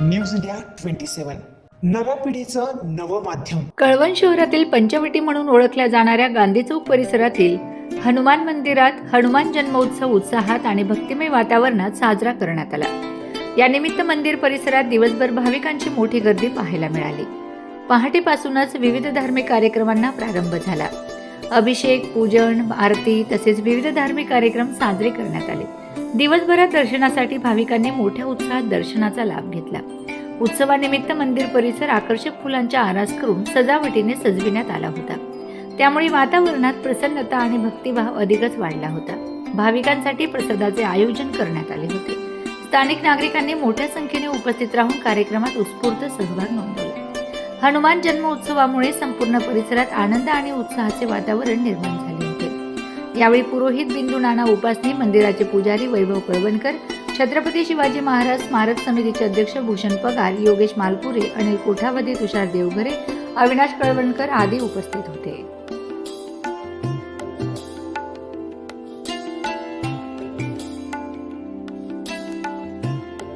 News India 27 नव्या पिढीचं नवं माध्यम. कळवण शहरातील पंचवटी म्हणून ओळखल्या जाणाऱ्या गांधी चौक परिसरातील हनुमान मंदिरात हनुमान जन्मोत्सव उत्साहात आणि भक्तिमय वातावरणात साजरा करण्यात आला. या निमित्त मंदिर परिसरात दिवसभर भाविकांची मोठी गर्दी पाहायला मिळाली. पहाटेपासूनच विविध धार्मिक कार्यक्रमांना प्रारंभ झाला. अभिषेक, पूजन, आरती तसेच विविध धार्मिक कार्यक्रम साजरे करण्यात आले. दिवसभरात दर्शनासाठी भाविकांनी मोठ्या उत्साहात दर्शनाचा लाभ घेतला. उत्सवानिमित्त मंदिर परिसर आकर्षक फुलांच्या आरास करून सजावटीने सजविण्यात आला होता. त्यामुळे वातावरणात प्रसन्नता आणि भक्तिभाव अधिकच वाढला होता. भाविकांसाठी प्रसादाचे आयोजन करण्यात आले होते. स्थानिक नागरिकांनी मोठ्या संख्येने उपस्थित राहून कार्यक्रमात उत्स्फूर्त सहभाग नोंदवला. हनुमान जन्मोत्सवामुळे संपूर्ण परिसरात आनंद आणि उत्साहाचे वातावरण निर्माण झाले होते. यावेळी पुरोहित बिंदू नाना उपासनी, मंदिराचे पुजारी वैभव कळवणकर, छत्रपती शिवाजी महाराज स्मारक समितीचे अध्यक्ष भूषण पगार, योगेश मालपुरे, अनिल कोठावदे, तुषार देवघरे, अविनाश कळवणकर आदी उपस्थित होते.